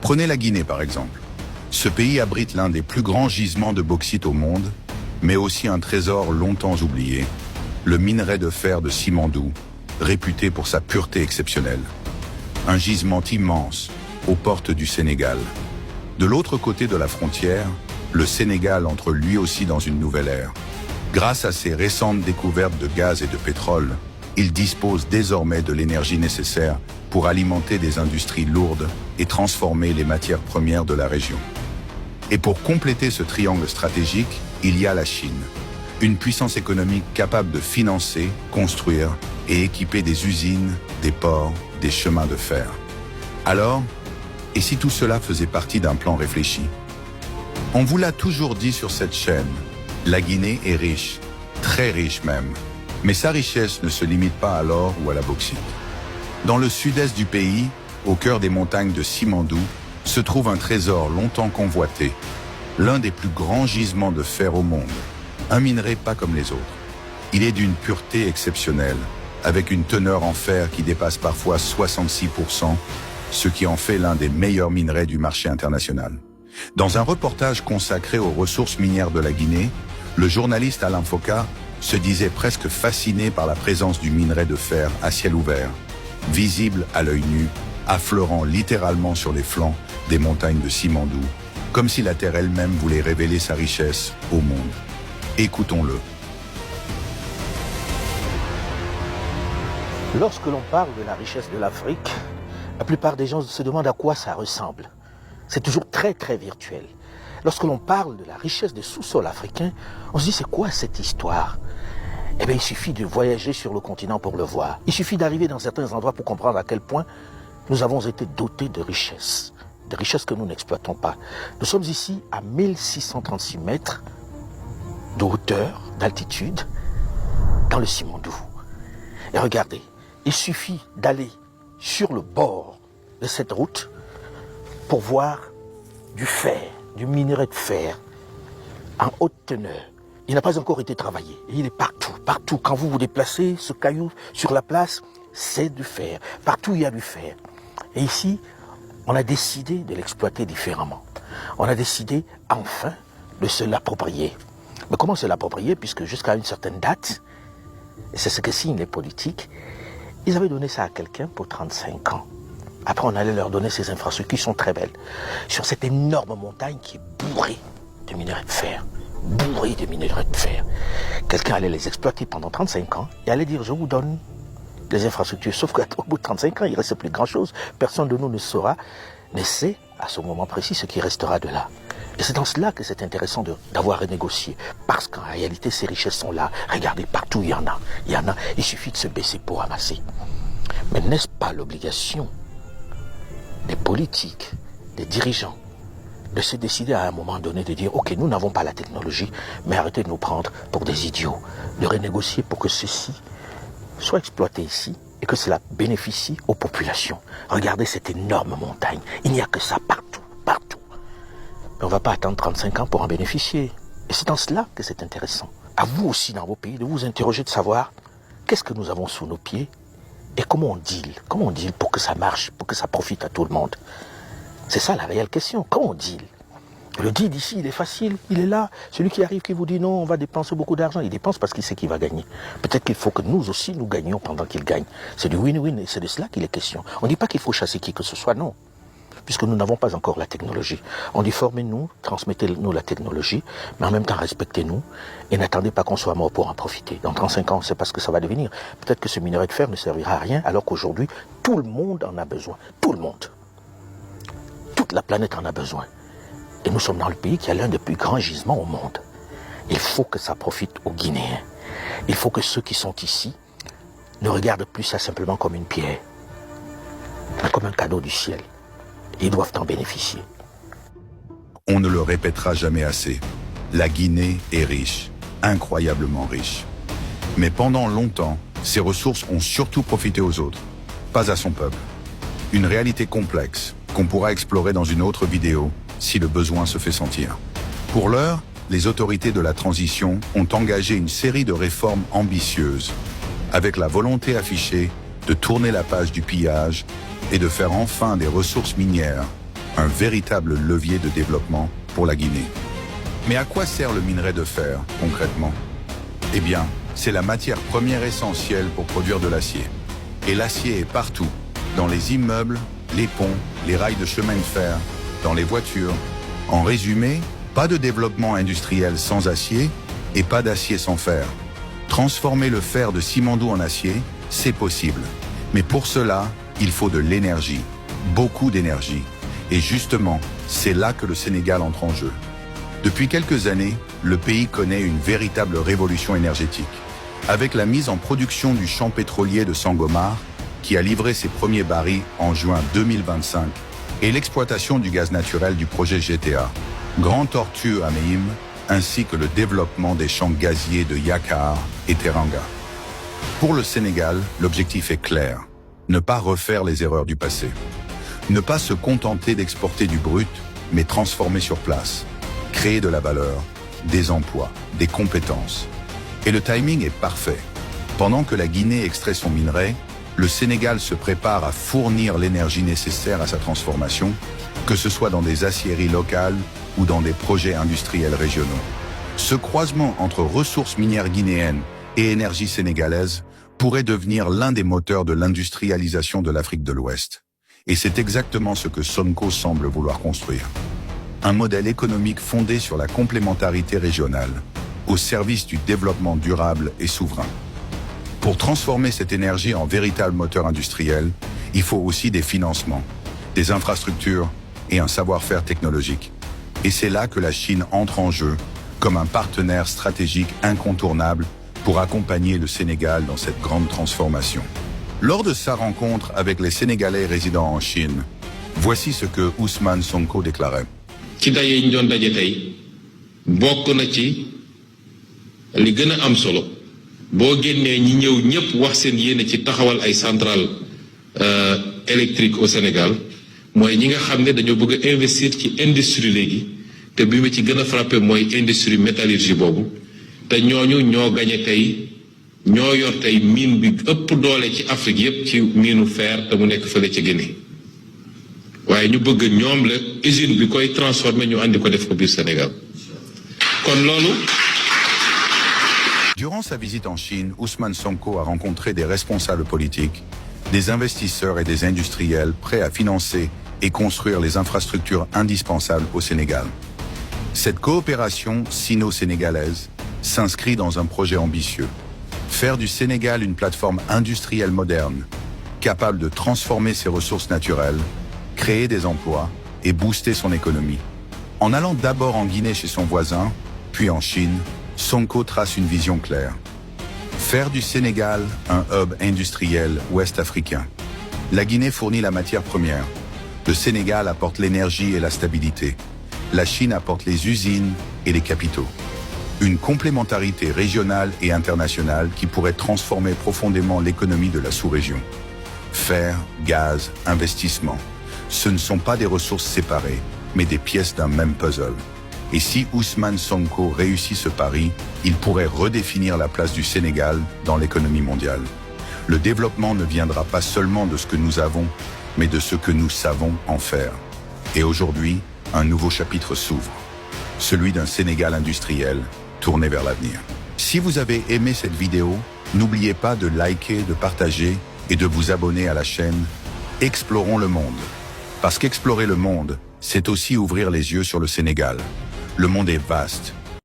Prenez la Guinée par exemple. Ce pays abrite l'un des plus grands gisements de bauxite au monde, mais aussi un trésor longtemps oublié, le minerai de fer de Simandou, réputé pour sa pureté exceptionnelle. Un gisement immense, aux portes du Sénégal. De l'autre côté de la frontière, le Sénégal entre lui aussi dans une nouvelle ère. Grâce à ses récentes découvertes de gaz et de pétrole, il dispose désormais de l'énergie nécessaire pour alimenter des industries lourdes et transformer les matières premières de la région. Et pour compléter ce triangle stratégique, il y a la Chine, une puissance économique capable de financer, construire et équiper des usines, des ports, des chemins de fer. Alors, et si tout cela faisait partie d'un plan réfléchi? On vous l'a toujours dit sur cette chaîne, la Guinée est riche, très riche même. Mais sa richesse ne se limite pas à l'or ou à la bauxite. Dans le sud-est du pays, au cœur des montagnes de Simandou, se trouve un trésor longtemps convoité, l'un des plus grands gisements de fer au monde, un minerai pas comme les autres. Il est d'une pureté exceptionnelle, avec une teneur en fer qui dépasse parfois 66%, ce qui en fait l'un des meilleurs minerais du marché international. Dans un reportage consacré aux ressources minières de la Guinée, le journaliste Alain Foka se disait presque fasciné par la présence du minerai de fer à ciel ouvert, visible à l'œil nu, affleurant littéralement sur les flancs des montagnes de Simandou, comme si la terre elle-même voulait révéler sa richesse au monde. Écoutons-le. Lorsque l'on parle de la richesse de l'Afrique, la plupart des gens se demandent à quoi ça ressemble. C'est toujours très très virtuel. Lorsque l'on parle de la richesse des sous-sols africains, on se dit c'est quoi cette histoire? Eh bien il suffit de voyager sur le continent pour le voir. Il suffit d'arriver dans certains endroits pour comprendre à quel point nous avons été dotés de richesses que nous n'exploitons pas. Nous sommes ici à 1636 mètres de hauteur, d'altitude, dans le Simandou. Et regardez, il suffit d'aller sur le bord de cette route pour voir du fer, du minerai de fer en haute teneur. Il n'a pas encore été travaillé. Et il est partout, partout. Quand vous vous déplacez, ce caillou sur la place, c'est du fer. Partout, il y a du fer. Et ici, on a décidé de l'exploiter différemment. On a décidé, enfin, de se l'approprier. Mais comment se l'approprier? Puisque jusqu'à une certaine date, et c'est ce que signent les politiques, ils avaient donné ça à quelqu'un pour 35 ans. Après, on allait leur donner ces infrastructures qui sont très belles. Sur cette énorme montagne qui est bourrée de minerais de fer. Bourrée de minerais de fer. Quelqu'un allait les exploiter pendant 35 ans et allait dire, je vous donne les infrastructures. Sauf qu'au bout de 35 ans, il ne reste plus grand-chose. Personne de nous ne saura, ne sait à ce moment précis ce qui restera de là. Et c'est dans cela que c'est intéressant d'avoir renégocié. Parce qu'en réalité, ces richesses sont là. Regardez, partout, il y en a. Il y en a. Il suffit de se baisser pour ramasser. Mais n'est-ce pas l'obligation des politiques, des dirigeants, de se décider à un moment donné de dire « Ok, nous n'avons pas la technologie, mais arrêtez de nous prendre pour des idiots. » De renégocier pour que ceci soit exploité ici et que cela bénéficie aux populations. Regardez cette énorme montagne. Il n'y a que ça partout, partout. Mais on ne va pas attendre 35 ans pour en bénéficier. Et c'est dans cela que c'est intéressant. À vous aussi dans vos pays de vous interroger, de savoir qu'est-ce que nous avons sous nos pieds et comment on deal pour que ça marche, pour que ça profite à tout le monde. C'est ça la réelle question. Comment on deal? Le deal ici, il est facile, il est là. Celui qui arrive, qui vous dit non, on va dépenser beaucoup d'argent, il dépense parce qu'il sait qu'il va gagner. Peut-être qu'il faut que nous aussi, nous gagnions pendant qu'il gagne. C'est du win-win et c'est de cela qu'il est question. On ne dit pas qu'il faut chasser qui que ce soit, non. Puisque nous n'avons pas encore la technologie. On dit formez-nous, transmettez-nous la technologie, mais en même temps respectez-nous et n'attendez pas qu'on soit mort pour en profiter. Dans 35 ans, on ne sait pas ce que ça va devenir. Peut-être que ce minerai de fer ne servira à rien alors qu'aujourd'hui, tout le monde en a besoin. Tout le monde. Toute la planète en a besoin. Et nous sommes dans le pays qui a l'un des plus grands gisements au monde. Il faut que ça profite aux Guinéens. Il faut que ceux qui sont ici ne regardent plus ça simplement comme une pierre, mais comme un cadeau du ciel. Ils doivent en bénéficier. On ne le répétera jamais assez. La Guinée est riche, incroyablement riche. Mais pendant longtemps, ses ressources ont surtout profité aux autres, pas à son peuple. Une réalité complexe qu'on pourra explorer dans une autre vidéo si le besoin se fait sentir. Pour l'heure, les autorités de la transition ont engagé une série de réformes ambitieuses, avec la volonté affichée de tourner la page du pillage et de faire enfin des ressources minières un véritable levier de développement pour la Guinée. Mais à quoi sert le minerai de fer, concrètement? Eh bien, c'est la matière première essentielle pour produire de l'acier. Et l'acier est partout, dans les immeubles, les ponts, les rails de chemin de fer, dans les voitures. En résumé, pas de développement industriel sans acier et pas d'acier sans fer. Transformer le fer de Simandou en acier, c'est possible. Mais pour cela, il faut de l'énergie, beaucoup d'énergie. Et justement, c'est là que le Sénégal entre en jeu. Depuis quelques années, le pays connaît une véritable révolution énergétique. Avec la mise en production du champ pétrolier de Sangomar, qui a livré ses premiers barils en juin 2025, et l'exploitation du gaz naturel du projet GTA, Grand Tortue à Mehim, ainsi que le développement des champs gaziers de Yakar et Teranga. Pour le Sénégal, l'objectif est clair. Ne pas refaire les erreurs du passé. Ne pas se contenter d'exporter du brut, mais transformer sur place. Créer de la valeur, des emplois, des compétences. Et le timing est parfait. Pendant que la Guinée extrait son minerai, le Sénégal se prépare à fournir l'énergie nécessaire à sa transformation, que ce soit dans des aciéries locales ou dans des projets industriels régionaux. Ce croisement entre ressources minières guinéennes et énergie sénégalaise pourrait devenir l'un des moteurs de l'industrialisation de l'Afrique de l'Ouest. Et c'est exactement ce que Sonko semble vouloir construire. Un modèle économique fondé sur la complémentarité régionale, au service du développement durable et souverain. Pour transformer cette énergie en véritable moteur industriel, il faut aussi des financements, des infrastructures et un savoir-faire technologique. Et c'est là que la Chine entre en jeu comme un partenaire stratégique incontournable pour accompagner le Sénégal dans cette grande transformation. Lors de sa rencontre avec les Sénégalais résidant en Chine, voici ce que Ousmane Sonko déclarait. ci daje yi ñu doon daje tey bokk na ci li gën a am solo boo génnee ñi ñëw ñëpp wax seen yéene ci taxawal ay centrale électrique au Sénégal mooy ñi nga xam ne dañoo bëgg a investir ci industrie léegi te bi ma ci gën a frappé mooy industrie métallurgie boobu te ñooñu ñoo gañe tey ñoo yor tey mine bi ëpp doole ci Afrique yépp ci minu fer te mu nekk fële ci Guinée waaye ñu bëgg ñoom la usine bi koy transformer ñu andi ko def ko biir Sénégal kon loolu. Durant sa visite en Chine, Ousmane Sonko a rencontré des responsables politiques, des investisseurs et des industriels prêts à financer et construire les infrastructures indispensables au Sénégal. Cette coopération sino-sénégalaise s'inscrit dans un projet ambitieux. Faire du Sénégal une plateforme industrielle moderne, capable de transformer ses ressources naturelles, créer des emplois et booster son économie. En allant d'abord en Guinée chez son voisin, puis en Chine, Sonko trace une vision claire. Faire du Sénégal un hub industriel ouest-africain. La Guinée fournit la matière première. Le Sénégal apporte l'énergie et la stabilité. La Chine apporte les usines et les capitaux. Une complémentarité régionale et internationale qui pourrait transformer profondément l'économie de la sous-région. Fer, gaz, investissement. Ce ne sont pas des ressources séparées, mais des pièces d'un même puzzle. Et si Ousmane Sonko réussit ce pari, il pourrait redéfinir la place du Sénégal dans l'économie mondiale. Le développement ne viendra pas seulement de ce que nous avons, mais de ce que nous savons en faire. Et aujourd'hui, un nouveau chapitre s'ouvre. Celui d'un Sénégal industriel tourné vers l'avenir. Si vous avez aimé cette vidéo, n'oubliez pas de liker, de partager et de vous abonner à la chaîne Explorons le monde. Parce qu'explorer le monde, c'est aussi ouvrir les yeux sur le Sénégal. Le monde est vaste